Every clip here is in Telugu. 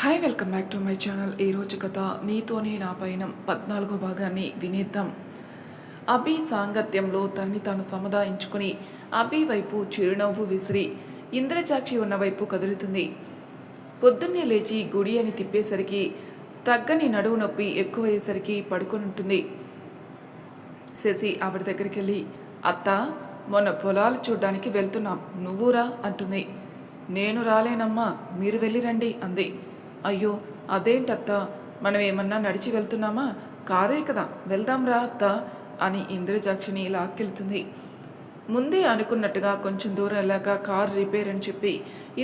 Hi welcome back to my channel. ఈరోజు కథ నీతోనే నా పయనం 14వ భాగాన్ని వినేద్దాం. అభి సాంగత్యంలో తనని తాను సముదాయించుకుని అభి వైపు చిరునవ్వు విసిరి ఇంద్రజాక్షి ఉన్న వైపు కదులుతుంది. పొద్దున్నే లేచి గుడి అని తిప్పేసరికి తగ్గని నడువు నొప్పి ఎక్కువయ్యేసరికి పడుకొనుంటుంది. శశి ఆవిడ దగ్గరికి వెళ్ళి, అత్త, మొన్న పొలాలు చూడ్డానికి వెళ్తున్నాం, నువ్వురా అంటుంది. నేను రాలేనమ్మా, మీరు వెళ్ళి రండి అంది. అయ్యో, అదేంటత్త, మనం ఏమన్నా నడిచి వెళ్తున్నామా? కారే కదా, వెళ్దాంరా అత్త అని ఇంద్రజాక్షిని లాక్కెళ్తుంది. ముందే అనుకున్నట్టుగా కొంచెం దూరం వెళ్ళాక కారు రిపేర్ అని చెప్పి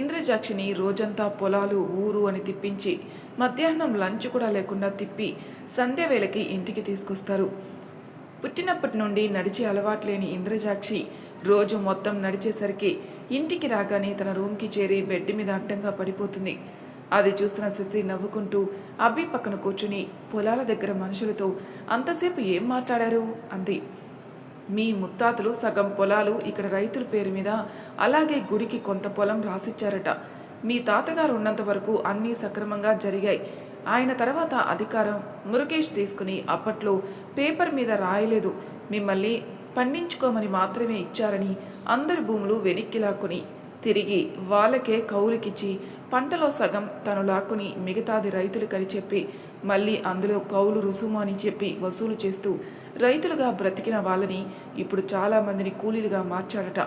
ఇంద్రజాక్షిని రోజంతా పొలాలు ఊరు అని తిప్పించి మధ్యాహ్నం లంచ్ కూడా లేకుండా తిప్పి సంధ్య వేళకి ఇంటికి తీసుకొస్తారు. పుట్టినప్పటి నుండి నడిచే అలవాట్లేని ఇంద్రజాక్షి రోజు మొత్తం నడిచేసరికి ఇంటికి రాగానే తన రూమ్కి చేరి బెడ్ మీద అడ్డంగా పడిపోతుంది. అది చూసిన శశి నవ్వుకుంటూ అభి పక్కన కూర్చుని, పొలాల దగ్గర మనుషులతో అంతసేపు ఏం మాట్లాడారు అంది. మీ ముత్తాతలు సగం పొలాలు ఇక్కడ రైతుల పేరు మీద, అలాగే గుడికి కొంత పొలం రాసిచ్చారట. మీ తాతగారు ఉన్నంత వరకు అన్నీ సక్రమంగా జరిగాయి. ఆయన తర్వాత అధికారం మురుగేష్ తీసుకుని అప్పట్లో పేపర్ మీద రాయలేదు, మిమ్మల్ని పండించుకోమని మాత్రమే ఇచ్చారని అందరి భూములు వెనక్కి లాక్కుని తిరిగి వాళ్ళకే కౌలుకిచ్చి పంటలో సగం తను లాక్కుని మిగతాది రైతులకని చెప్పి మళ్ళీ అందులో కౌలు రుసుము అని చెప్పి వసూలు చేస్తూ రైతులుగా బ్రతికిన వాళ్ళని ఇప్పుడు చాలామందిని కూలీలుగా మార్చాడట.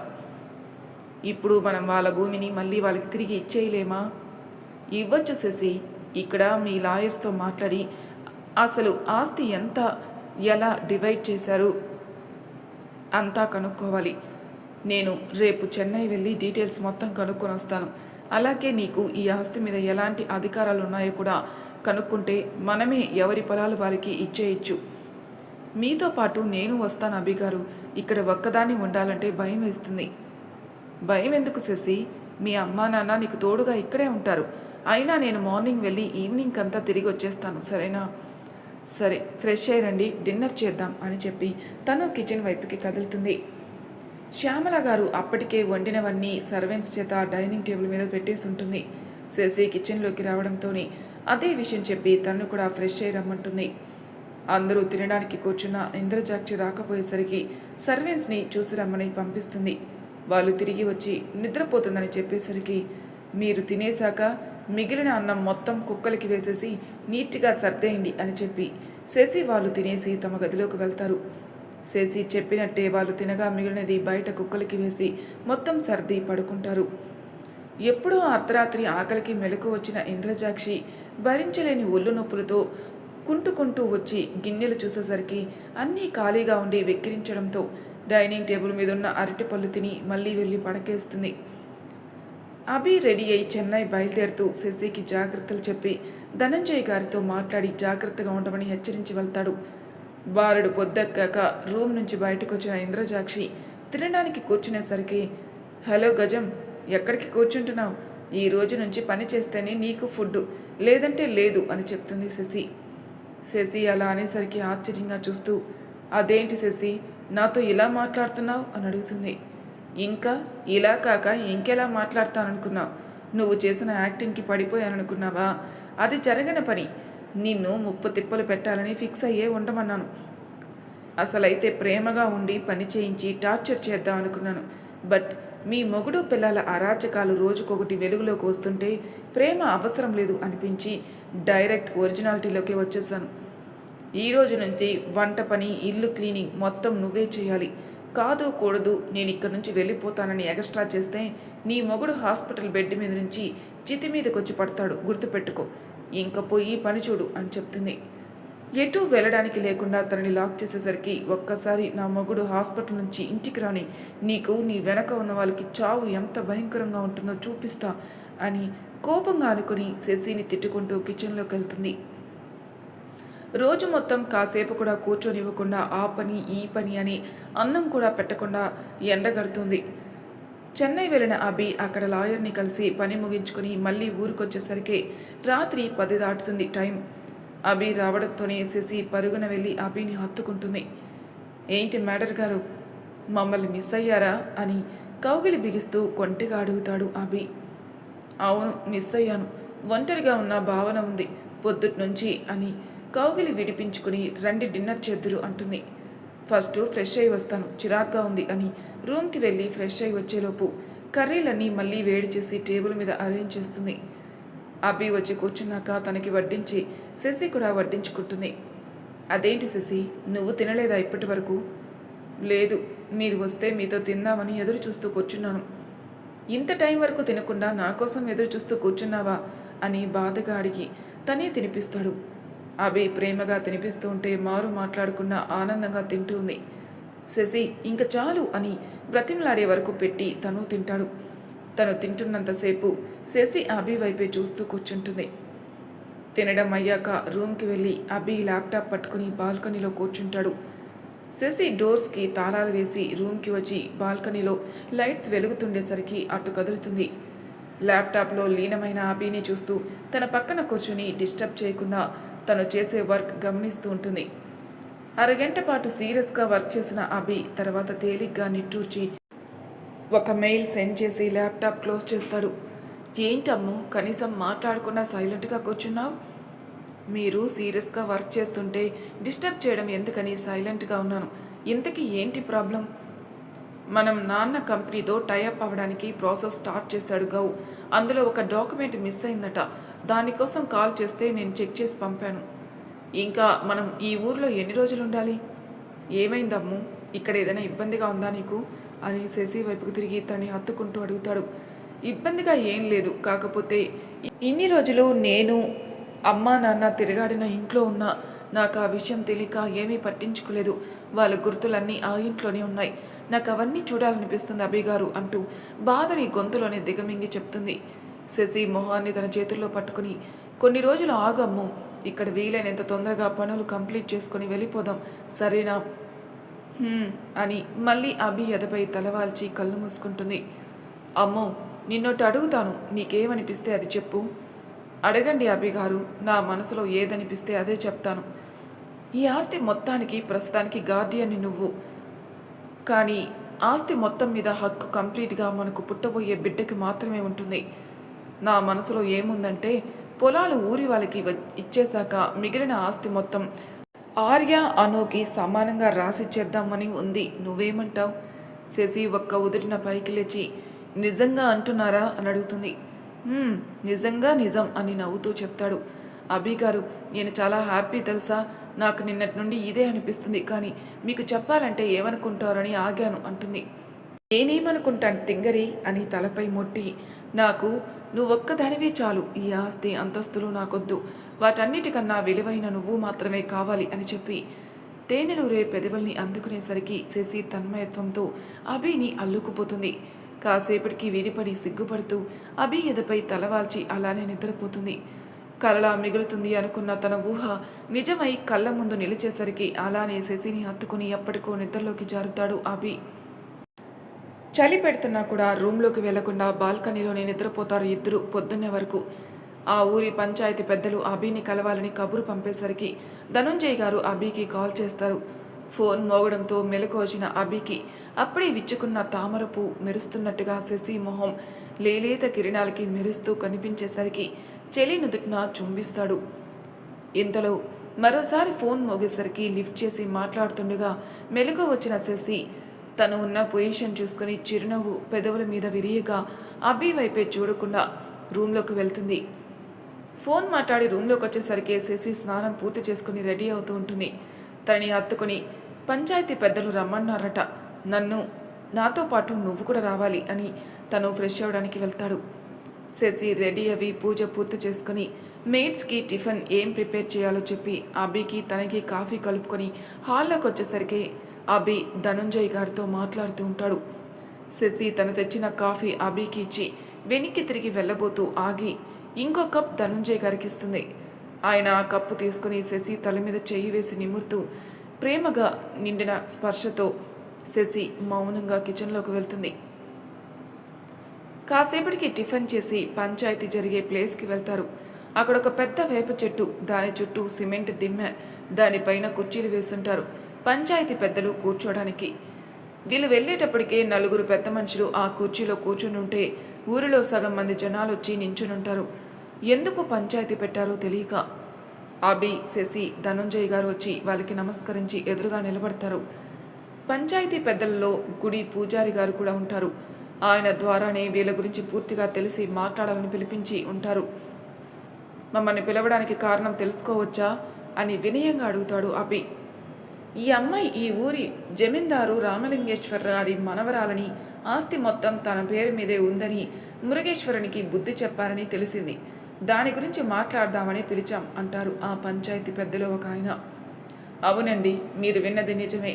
ఇప్పుడు మనం వాళ్ళ భూమిని మళ్ళీ వాళ్ళకి తిరిగి ఇచ్చేయలేమా? ఇవ్వచ్చు శశి, ఇక్కడ మీ లాయర్స్తో మాట్లాడి అసలు ఆస్తి ఎంత, ఎలా డివైడ్ చేశారు అంతా కనుక్కోవాలి. నేను రేపు చెన్నై వెళ్ళి డీటెయిల్స్ మొత్తం కనుక్కొని వస్తాను. అలాగే నీకు ఈ ఆస్తి మీద ఎలాంటి అధికారాలు ఉన్నాయో కూడా కనుక్కుంటే మనమే ఎవరి పొలాలు వాళ్ళకి ఇచ్చేయచ్చు. మీతో పాటు నేను వస్తాను అభి గారు. ఇక్కడ ఒక్కదాన్ని ఉండాలంటే భయం వేస్తుంది. భయం ఎందుకు శశి? మీ అమ్మా నాన్న నీకు తోడుగా ఇక్కడే ఉంటారు. అయినా నేను మార్నింగ్ వెళ్ళి ఈవినింగ్ అంతా తిరిగి వచ్చేస్తాను, సరేనా? సరే, ఫ్రెష్ అయ్యండి, డిన్నర్ చేద్దాం అని చెప్పి తను కిచెన్ వైపుకి కదులుతుంది. శ్యామల గారు అప్పటికే వండినవన్నీ సర్వెంట్స్ చేత డైనింగ్ టేబుల్ మీద పెట్టేసి ఉంటుంది. శశి కిచెన్లోకి రావడంతోనే అదే విషయం చెప్పి తను కూడా ఫ్రెష్ అయ్యి రమ్మంటుంది. అందరూ తినడానికి కూర్చున్న ఇంద్రజాక్షి రాకపోయేసరికి సర్వెంట్స్ని చూసి రమ్మని పంపిస్తుంది. వాళ్ళు తిరిగి వచ్చి నిద్రపోతుందని చెప్పేసరికి, మీరు తినేశాక మిగిలిన అన్నం మొత్తం కుక్కలకి వేసేసి నీట్గా సర్దేయండి అని చెప్పి శశి వాళ్ళు తినేసి తమ గదిలోకి వెళ్తారు. శశి చెప్పినట్టే వాళ్ళు తినగా మిగిలినది బయట కుక్కలకి వేసి మొత్తం సర్ది పడుకుంటారు. ఎప్పుడో అర్ధరాత్రి ఆకలికి మెలకు వచ్చిన ఇంద్రజాక్షి భరించలేని ఒళ్ళు నొప్పులతో కుంటుకుంటూ వచ్చి గిన్నెలు చూసేసరికి అన్నీ ఖాళీగా ఉండి వెక్కిరించడంతో డైనింగ్ టేబుల్ మీద ఉన్న అరటిపళ్ళు తిని మళ్ళీ వెళ్ళి పడకేస్తుంది. అభి రెడీ అయి చెన్నై బయలుదేరుతూ శశికి జాగ్రత్తలు చెప్పి ధనంజయ్ గారితో మాట్లాడి జాగ్రత్తగా ఉండమని హెచ్చరించి వెళ్తాడు. బాలుడు పొద్దెక్కాక రూమ్ నుంచి బయటకు వచ్చిన ఇంద్రజాక్షి తినడానికి కూర్చునేసరికి, హలో గజం, ఎక్కడికి కూర్చుంటున్నావు? ఈ రోజు నుంచి పని చేస్తేనే నీకు ఫుడ్, లేదంటే లేదు అని చెప్తుంది శశి. శశి అలా అనేసరికి ఆశ్చర్యంగా చూస్తూ, అదేంటి శశి, నాతో ఇలా మాట్లాడుతున్నావు అని అడుగుతుంది. ఇంకా ఇలా కాక ఇంకెలా మాట్లాడతాననుకున్నావు? నువ్వు చేసిన యాక్టింగ్కి పడిపోయాననుకున్నావా? అది జరగని పని. నిన్ను ముప్పు తిప్పలు పెట్టాలని ఫిక్స్ అయ్యే ఉండమన్నాను. అసలైతే ప్రేమగా ఉండి పని చేయించి టార్చర్ చేద్దాం అనుకున్నాను. బట్ మీ మొగుడు పిల్లల అరాచకాలు రోజుకొకటి వెలుగులోకి వస్తుంటే ప్రేమ అవసరం లేదు అనిపించి డైరెక్ట్ ఒరిజినాలిటీలోకి వచ్చేసాను. ఈ రోజు నుంచి వంట పని, ఇల్లు క్లీనింగ్ మొత్తం నువ్వే చేయాలి. కాదు కూడదు, నేను ఇక్కడి నుంచి వెళ్ళిపోతానని ఎక్స్ట్రా చేస్తే నీ మొగుడు హాస్పిటల్ బెడ్ మీద నుంచి చితి మీదకి వచ్చి పడతాడు, గుర్తుపెట్టుకో. ఇంకా పోయి పని చూడు అని చెప్తుంది. ఎటూ వెళ్ళడానికి లేకుండా తనని లాక్ చేసేసరికి, ఒక్కసారి నా మొగుడు హాస్పిటల్ నుంచి ఇంటికి రాని, నీకు నీ వెనక ఉన్న వాళ్ళకి చావు ఎంత భయంకరంగా ఉంటుందో చూపిస్తా అని కోపంగా అనుకుని శశిని తిట్టుకుంటూ కిచెన్లోకి వెళ్తుంది. రోజు మొత్తం కాసేపు కూడా కూర్చొనివ్వకుండా ఆ పని ఈ పని అని అన్నం కూడా పెట్టకుండా ఎండగడుతుంది. చెన్నై వెళ్ళిన అభి అక్కడ లాయర్ని కలిసి పని ముగించుకొని మళ్ళీ ఊరికొచ్చేసరికి రాత్రి 10 దాటుతుంది టైం. అభి రావడంతోనే శశి పరుగున వెళ్ళి అభిని హత్తుకుంటుంది. ఏంటి మేడర్ గారు, మమ్మల్ని మిస్ అయ్యారా అని కౌగిలి బిగిస్తూ కొంటిగా అడుగుతాడు అభి. అవును, మిస్ అయ్యాను. ఒంటరిగా ఉన్న భావన ఉంది పొద్దుటి నుంచి అని కౌగిలి విడిపించుకుని రండి డిన్నర్ చేద్దురు అంటుంది. ఫస్ట్ ఫ్రెష్ అయి వస్తాను, చిరాగ్గా ఉంది అని రూమ్కి వెళ్ళి ఫ్రెష్ అయి వచ్చేలోపు కర్రీలన్నీ మళ్ళీ వేడి చేసి టేబుల్ మీద అరేంజ్ చేస్తుంది. అబ్బి వచ్చి కూర్చున్నాక తనకి వడ్డించి శశి కూడా వడ్డించుకుంటుంది. అదేంటి శశి, నువ్వు తినలేదా ఇప్పటి వరకు? లేదు, మీరు వస్తే మీతో తిందామని ఎదురు చూస్తూ కూర్చున్నాను. ఇంత టైం వరకు తినకుండా నా కోసం ఎదురు చూస్తూ కూర్చున్నావా అని బాధగా అడిగి తనే తినిపిస్తాడు. అభి ప్రేమగా తినిపిస్తూ ఉంటే మారు మాట్లాడకుండా ఆనందంగా తింటూ ఉంది. శశి ఇంక చాలు అని బ్రతిమలాడే వరకు పెట్టి తను తింటాడు. తను తింటున్నంతసేపు శశి అభి వైపే చూస్తూ కూర్చుంటుంది. తినడం అయ్యాక రూమ్కి వెళ్ళి అభి ల్యాప్టాప్ పట్టుకుని బాల్కనీలో కూర్చుంటాడు. శశి డోర్స్కి తాళాలు వేసి రూమ్కి వచ్చి బాల్కనీలో లైట్స్ వెలుగుతుండేసరికి అటు కదులుతుంది. ల్యాప్టాప్లో లీనమైన అభిని చూస్తూ తన పక్కన కూర్చుని డిస్టర్బ్ చేయకుండా తను చేసే వర్క్ గమనిస్తూ ఉంటుంది. అరగంట పాటు సీరియస్గా వర్క్ చేసిన అభి తర్వాత తేలిగ్గా నిట్టూర్చి ఒక మెయిల్ సెండ్ చేసి ల్యాప్టాప్ క్లోజ్ చేస్తాడు. ఏంటమ్మో, కనీసం మాట్లాడకుండా సైలెంట్గా కూర్చున్నావు? మీరు సీరియస్గా వర్క్ చేస్తుంటే డిస్టర్బ్ చేయడం ఎందుకని సైలెంట్గా ఉన్నాను. ఇంతకీ ఏంటి ప్రాబ్లం? మనం నాన్న కంపెనీతో టైఅప్ అవ్వడానికి ప్రాసెస్ స్టార్ట్ చేశాడు గౌ. అందులో ఒక డాక్యుమెంట్ మిస్ అయిందట. దానికోసం కాల్ చేస్తే నేను చెక్ చేసి పంపాను. ఇంకా మనం ఈ ఊర్లో ఎన్ని రోజులు ఉండాలి? ఏమైందమ్ము, ఇక్కడ ఏదైనా ఇబ్బందిగా ఉందా నీకు అని శశి వైపుకు తిరిగి తన్ని హత్తుకుంటూ అడుగుతాడు. ఇబ్బందిగా ఏం లేదు, కాకపోతే ఇన్ని రోజులు నేను అమ్మా నాన్న తిరగాడిన ఇంట్లో ఉన్నా నాకు ఆ విషయం తెలియక ఏమీ పట్టించుకోలేదు. వాళ్ళ గుర్తులన్నీ ఆ ఇంట్లోనే ఉన్నాయి. నాకు అవన్నీ చూడాలనిపిస్తుంది అభిగారు అంటూ బాధని గొంతులోనే దిగమింగి చెప్తుంది. శశి మొహాన్ని తన చేతుల్లో పట్టుకుని కొన్ని రోజులు ఆగమ్ము, ఇక్కడ వీలైనంత తొందరగా పనులు కంప్లీట్ చేసుకొని వెళ్ళిపోదాం, సరేనా అని మళ్ళీ అభి ఎదపై తలవాల్చి కళ్ళు మూసుకుంటుంది. అమ్మో, నిన్నొట్టు అడుగుతాను, నీకేమనిపిస్తే అది చెప్పు. అడగండి అభిగారు, నా మనసులో ఏదనిపిస్తే అదే చెప్తాను. ఈ ఆస్తి మొత్తానికి ప్రస్తుతానికి గార్డియన్ని నువ్వు, కానీ ఆస్తి మొత్తం మీద హక్కు కంప్లీట్గా మనకు పుట్టబోయే బిడ్డకి మాత్రమే ఉంటుంది. నా మనసులో ఏముందంటే పొలాలు ఊరి వాళ్ళకి ఇచ్చేశాక మిగిలిన ఆస్తి మొత్తం ఆర్య అనుకి సమానంగా రాసిచ్చేద్దామని ఉంది. నువ్వేమంటావు? శశి ఒక్క ఉదుటిన పైకి లేచి నిజంగా అంటున్నారా అని అడుగుతుంది. నిజంగా నిజం అని నవ్వుతూ చెప్తాడు. అభి గారు, నేను చాలా హ్యాపీ తెలుసా. నాకు నిన్నటి నుండి ఇదే అనిపిస్తుంది, కానీ మీకు చెప్పాలంటే ఏమనుకుంటారని ఆగాను అంటుంది. నేనేమనుకుంటాను తింగరి అని తలపై మొట్టి, నాకు నువ్వొక్కదానివే చాలు. ఈ ఆస్తి అంతస్తులు నాకొద్దు. వాటన్నిటికన్నా విలువైన నువ్వు మాత్రమే కావాలి అని చెప్పి తేనెలూరే పెదవుల్ని అందుకునేసరికి శశి తన్మయత్వంతో అభిని అల్లుకుపోతుంది. కాసేపటికి విడిపడి సిగ్గుపడుతూ అభి ఎదపై తలవాల్చి అలానే నిద్రపోతుంది. కలలా మిగులుతుంది అనుకున్న తన ఊహ నిజమై కళ్ళ ముందు నిలిచేసరికి అలానే శశిని హత్తుకుని ఎప్పటికో నిద్రలోకి జారుతాడు అభి. చలి పెడుతున్నా కూడా రూమ్లోకి వెళ్లకుండా బాల్కనీలోనే నిద్రపోతారు ఇద్దరు పొద్దున్నే వరకు. ఆ ఊరి పంచాయతీ పెద్దలు అభిని కలవాలని కబురు పంపేసరికి ధనుంజయ్ గారు అభికి కాల్ చేస్తారు. ఫోన్ మోగడంతో మెలకు వచ్చిన అభికి అప్పుడే విచ్చుకున్న తామరపు మెరుస్తున్నట్టుగా శశి మొహం లేలేత కిరణాలకి మెరుస్తూ కనిపించేసరికి చెలి నుదుటిన చుంబిస్తాడు. ఇంతలో మరోసారి ఫోన్ మోగేసరికి లిఫ్ట్ చేసి మాట్లాడుతుండగా మెలకు వచ్చిన శశి తను ఉన్న పొజిషన్ చూసుకుని చిరునవ్వు పెదవుల మీద విరియగా అభి వైపే చూడకుండా రూమ్లోకి వెళ్తుంది. ఫోన్ మాట్లాడి రూమ్లోకి వచ్చేసరికి శశి స్నానం పూర్తి చేసుకుని రెడీ అవుతూ ఉంటుంది. తనని హత్తుకుని పంచాయతీ పెద్దలు రమ్మన్నారట, నాతో పాటు నువ్వు కూడా రావాలి అని తను ఫ్రెష్ అవ్వడానికి వెళ్తాడు. శశి రెడీ అవి పూజ పూర్తి చేసుకుని మెయిడ్స్కి టిఫిన్ ఏం ప్రిపేర్ చేయాలో చెప్పి అభికి తనకి కాఫీ కలుపుకొని హాల్లోకి వచ్చేసరికి అభి ధనుంజయ్ గారితో మాట్లాడుతూ ఉంటాడు. శశి తను తెచ్చిన కాఫీ అభికి ఇచ్చి వెనక్కి తిరిగి వెళ్ళబోతూ ఆగి ఇంకో కప్ ధనుంజయ్ గారికి ఇస్తుంది. ఆయన ఆ కప్పు తీసుకుని శశి తల మీద చెయ్యి వేసి నిమురుతూ ప్రేమగా నిండిన స్పర్శతో శశి మౌనంగా కిచెన్లోకి వెళ్తుంది. కాసేపటికి టిఫిన్ చేసి పంచాయతీ జరిగే ప్లేస్కి వెళ్తారు. అక్కడ ఒక పెద్ద వేప చెట్టు, దాని చుట్టూ సిమెంట్ దిమ్మె, దానిపైన కుర్చీలు వేస్తుంటారు పంచాయతీ పెద్దలు కూర్చోడానికి. వీళ్ళు వెళ్ళేటప్పటికే నలుగురు పెద్ద మనుషులు ఆ కుర్చీలో కూర్చుని ఉంటే ఊరిలో సగం మంది జనాలు వచ్చి నించునుంటారు. ఎందుకు పంచాయతీ పెట్టారో తెలియక అభి, శశి, ధనుంజయ్ గారు వచ్చి వాళ్ళకి నమస్కరించి ఎదురుగా నిలబడతారు. పంచాయతీ పెద్దలలో గుడి పూజారి గారు కూడా ఉంటారు. ఆయన ద్వారానే వీళ్ళ గురించి పూర్తిగా తెలిసి మాట్లాడాలని పిలిపించి ఉంటారు. మమ్మల్ని పిలవడానికి కారణం తెలుసుకోవచ్చా అని వినయంగా అడుగుతాడు అభి. ఈ అమ్మాయి ఈ ఊరి జమీందారు రామలింగేశ్వర గారి మనవరాలని, ఆస్తి మొత్తం తన పేరు మీదే ఉందని మురుగేశ్వరునికి బుద్ధి చెప్పారని తెలిసింది. దాని గురించి మాట్లాడదామని పిలిచాం అంటారు ఆ పంచాయతీ పెద్దలో ఒక ఆయన. అవునండి, మీరు విన్నది నిజమే.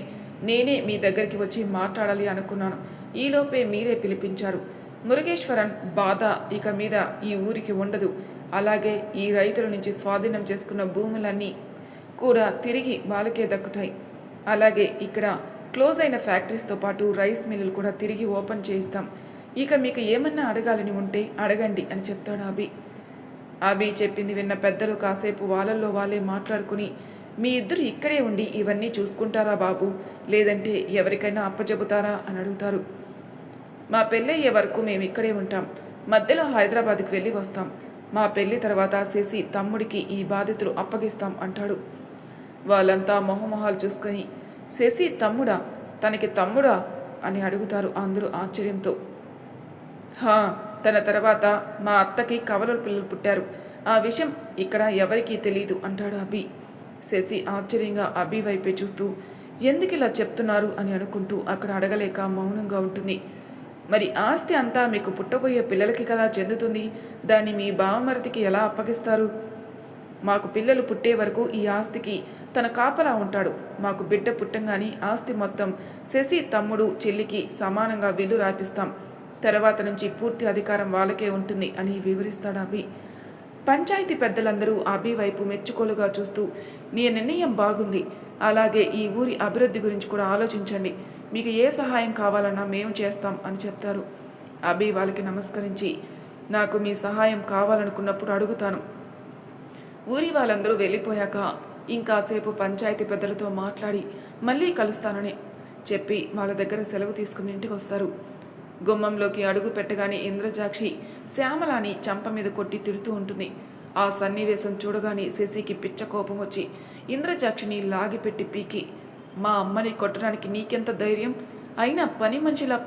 నేనే మీ దగ్గరికి వచ్చి మాట్లాడాలి అనుకున్నాను. ఈలోపే మీరే పిలిపించారు. మురుగేశ్వరన్ బాధ ఇక మీద ఈ ఊరికి ఉండదు. అలాగే ఈ రైతుల నుంచి స్వాధీనం చేసుకున్న భూములన్నీ కూడా తిరిగి వాళ్ళకే దక్కుతాయి. అలాగే ఇక్కడ క్లోజ్ అయిన ఫ్యాక్టరీస్తో పాటు రైస్ మిల్లులు కూడా తిరిగి ఓపెన్ చేయిస్తాం. ఇక మీకు ఏమన్నా అడగాలని ఉంటే అడగండి అని చెప్తాడు అభి. అభి చెప్పింది విన్న పెద్దలు కాసేపు వాళ్ళల్లో వాళ్ళే మాట్లాడుకుని, మీ ఇద్దరు ఇక్కడే ఉండి ఇవన్నీ చూసుకుంటారా బాబు, లేదంటే ఎవరికైనా అప్పచెబుతారా అని అడుగుతారు. మా పెళ్ళయ్యే వరకు మేము ఇక్కడే ఉంటాం. మధ్యలో హైదరాబాద్కి వెళ్ళి వస్తాం. మా పెళ్లి తర్వాత శశి తమ్ముడికి ఈ బాధ్యతలు అప్పగిస్తాం అంటాడు. వాళ్ళంతా మొహమొహాలు చూసుకొని, శశి తమ్ముడా, తనకి తమ్ముడా అని అడుగుతారు అందరూ ఆశ్చర్యంతో. తన తర్వాత మా అత్తకి కవలల పిల్లలు పుట్టారు. ఆ విషయం ఇక్కడ ఎవరికీ తెలీదు అంటాడు అభి. శశి ఆశ్చర్యంగా అభి వైపే చూస్తూ ఎందుకు ఇలా చెప్తున్నారు అని అనుకుంటూ అక్కడ అడగలేక మౌనంగా ఉంటుంది. మరి ఆస్తి అంతా మీకు పుట్టబోయే పిల్లలకి కదా చెందుతుంది. దాన్ని మీ బావమరిదికి ఎలా అప్పగిస్తారు? మాకు పిల్లలు పుట్టే వరకు ఈ ఆస్తికి తన కాపలా ఉంటాడు. మాకు బిడ్డ పుట్టంగాని ఆస్తి మొత్తం శశి తమ్ముడు చెల్లికి సమానంగా విల్లు రాపిస్తాం. తర్వాత నుంచి పూర్తి అధికారం వాళ్ళకే ఉంటుంది అని వివరిస్తాడు అభి. పంచాయతీ పెద్దలందరూ అభి వైపు మెచ్చుకోలుగా చూస్తూ, నీ నిర్ణయం బాగుంది. అలాగే ఈ ఊరి అభివృద్ధి గురించి కూడా ఆలోచించండి. మీకు ఏ సహాయం కావాలన్నా మేము చేస్తాం అని చెప్తారు. అభి వాళ్ళకి నమస్కరించి, నాకు మీ సహాయం కావాలనుకున్నప్పుడు అడుగుతాను. ఊరి వాళ్ళందరూ వెళ్ళిపోయాక ఇంకాసేపు పంచాయతీ పెద్దలతో మాట్లాడి మళ్ళీ కలుస్తానని చెప్పి వాళ్ళ దగ్గర సెలవు తీసుకుని ఇంటికి వస్తారు. గుమ్మంలోకి అడుగు పెట్టగానే ఇంద్రజాక్షి శ్యామలాని చంప మీద కొట్టి తిడుతూ ఉంటుంది. ఆ సన్నివేశం చూడగానే శశికి పిచ్చ కోపం వచ్చి ఇంద్రజాక్షిని లాగిపెట్టి పీకి, మా అమ్మని కొట్టడానికి నీకెంత ధైర్యం? అయినా పని మనిషిలా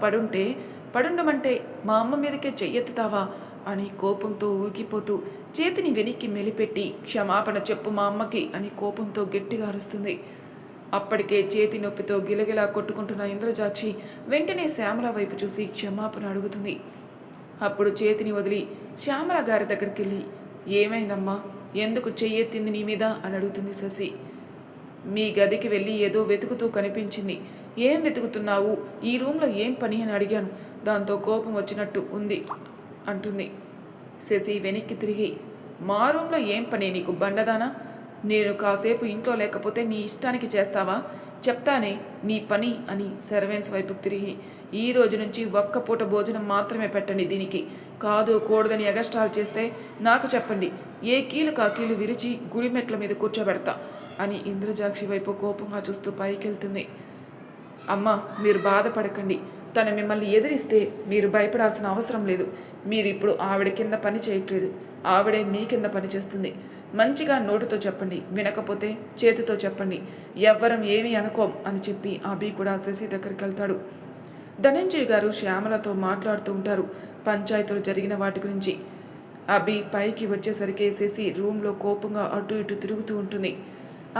పడుండమంటే మా అమ్మ మీదకే చెయ్యెత్తుతావా అని కోపంతో ఊగిపోతూ చేతిని వెనక్కి మెలిపెట్టి, క్షమాపణ చెప్పు మా అమ్మకి అని కోపంతో గట్టిగా అరుస్తుంది. అప్పటికే చేతి నొప్పితో గిలగిలా కొట్టుకుంటున్న ఇంద్రజాక్షి వెంటనే శ్యామల వైపు చూసి క్షమాపణ అడుగుతుంది. అప్పుడు చేతిని వదిలి శ్యామల గారి దగ్గరికి వెళ్ళి, ఏమైందమ్మా, ఎందుకు చెయ్యెత్తింది నీ మీద అని అడుగుతుంది శశి. మీ గదికి వెళ్ళి ఏదో వెతుకుతూ కనిపించింది. ఏం వెతుకుతున్నావు, ఈ రూమ్లో ఏం పని అని అడిగాను. దాంతో కోపం వచ్చినట్టు ఉంది అంటుంది. శశి వెనక్కి తిరిగి, మా రూమ్లో ఏం పని నీకు బండదానా? నేను కాసేపు ఇంట్లో లేకపోతే నీ ఇష్టానికి చేస్తావా? చెప్తానే నీ పని అని సర్వెంట్స్ వైపుకి తిరిగి, ఈ రోజు నుంచి ఒక్క పూట భోజనం మాత్రమే పెట్టండి. దీనికి కాదు కూడదని ఎగస్ట్రాలు చేస్తే నాకు చెప్పండి. ఏ కీలు కాకీలు విరిచి గుడిమెట్ల మీద కూర్చోబెడతా అని ఇంద్రజాక్షి వైపు కోపంగా చూస్తూ పైకెళ్తుంది. అమ్మ, మీరు బాధపడకండి. తను మిమ్మల్ని ఎదిరిస్తే మీరు భయపడాల్సిన అవసరం లేదు. మీరు ఇప్పుడు ఆవిడ కింద పని చేయట్లేదు, ఆవిడే మీ కింద పని చేస్తుంది. మంచిగా నోటితో చెప్పండి, వినకపోతే చేతితో చెప్పండి. ఎవ్వరం ఏమీ అనుకోం అని చెప్పి అభి కూడా శశి దగ్గరికి వెళ్తాడు. ధనంజయ్ గారు శ్యామలతో మాట్లాడుతూ ఉంటారు పంచాయతీలో జరిగిన వాటి గురించి. అభి పైకి వచ్చేసరికి శశి రూమ్లో కోపంగా అటు ఇటు తిరుగుతూ ఉంటుంది.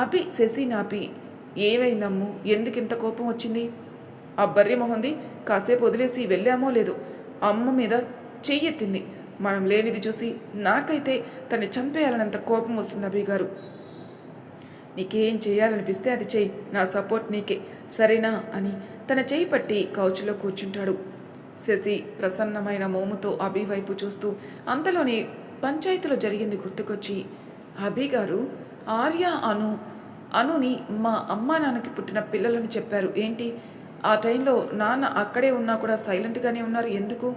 అభి శశి నాపి, ఏమైందమ్ము, ఎందుకింత కోపం వచ్చింది? ఆ బర్రె మొహంది కాసేపు వదిలేసి వెళ్ళామో లేదు, అమ్మ మీద చెయ్యెత్తింది. మనం లేనిది చూసి నాకైతే తన్ని చంపేయాలనంత కోపం వస్తుంది. అభి గారు, నీకేం చేయాలనిపిస్తే అది చెయ్యి, నా సపోర్ట్ నీకే, సరేనా అని తన చేయి పట్టి కౌచులో కూర్చుంటాడు. శశి ప్రసన్నమైన మోముతో అభి వైపు చూస్తూ అంతలోనే పంచాయతీలో జరిగింది గుర్తుకొచ్చి, అభి గారు, ఆర్య అనుని మా అమ్మా నాన్నకి పుట్టిన పిల్లలని చెప్పారు ఏంటి? ఆ టైంలో నాన్న అక్కడే ఉన్నా కూడా సైలెంట్గానే ఉన్నారు ఎందుకు?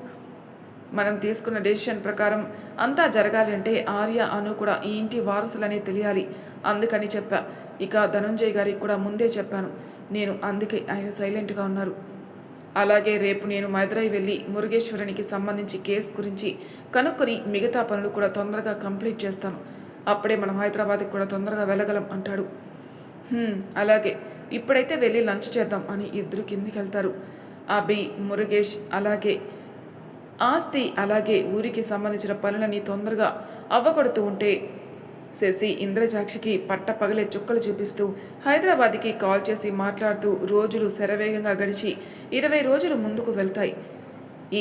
మనం తీసుకున్న డెసిషన్ ప్రకారం అంతా జరగాలి అంటే ఆర్య అను కూడా ఈ ఇంటి వారసులనే తెలియాలి, అందుకని చెప్పా. ఇక ధనంజయ్ గారికి కూడా ముందే చెప్పాను నేను, అందుకే ఆయన సైలెంట్గా ఉన్నారు. అలాగే రేపు నేను మదురై వెళ్ళి మురుగేశ్వరునికి సంబంధించి కేసు గురించి కనుక్కొని మిగతా పనులు కూడా తొందరగా కంప్లీట్ చేస్తాను. అప్పుడే మనం హైదరాబాద్కి కూడా తొందరగా వెళ్ళగలం అంటాడు. అలాగే ఇప్పుడైతే వెళ్ళి లంచ్ చేద్దాం అని ఇద్దరు కిందికి వెళ్తారు. అభి, మురుగేష్ అలాగే ఆస్తి అలాగే ఊరికి సంబంధించిన పనులని తొందరగా అవ్వగొడుతూ ఉంటే శశి ఇంద్రజాక్షికి పగలే చుక్కలు చూపిస్తూ హైదరాబాద్కి కాల్ చేసి మాట్లాడుతూ రోజులు శరవేగంగా గడిచి 20 రోజులు ముందుకు వెళ్తాయి.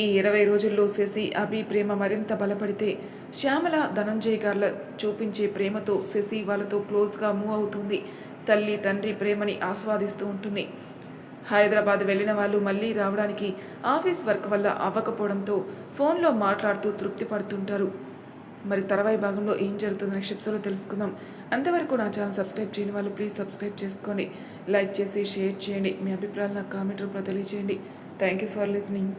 ఈ 20 రోజుల్లో శశి అభి ప్రేమ మరింత బలపడితే శ్యామల ధనంజయ్ గార్ల చూపించే ప్రేమతో శశి వాళ్ళతో క్లోజ్గా మూవ్ అవుతుంది. తల్లి తండ్రి ప్రేమని ఆస్వాదిస్తూ ఉంటుంది. హైదరాబాద్ వెళ్ళిన వాళ్ళు మళ్ళీ రావడానికి ఆఫీస్ వర్క్ వల్ల అవ్వకపోవడంతో ఫోన్లో మాట్లాడుతూ తృప్తి పడుతుంటారు. మరి తర్వాయి భాగంలో ఏం జరుగుతుందో నెక్స్ట్ ఎపిసోడ్లో తెలుసుకుందాం. అంతవరకు నా ఛానల్ సబ్స్క్రైబ్ చేయని వాళ్ళు ప్లీజ్ సబ్స్క్రైబ్ చేసుకోండి. లైక్ చేసి షేర్ చేయండి. మీ అభిప్రాయాలు నాకు కామెంట్ రూపంలో తెలియజేయండి. Thank you for listening.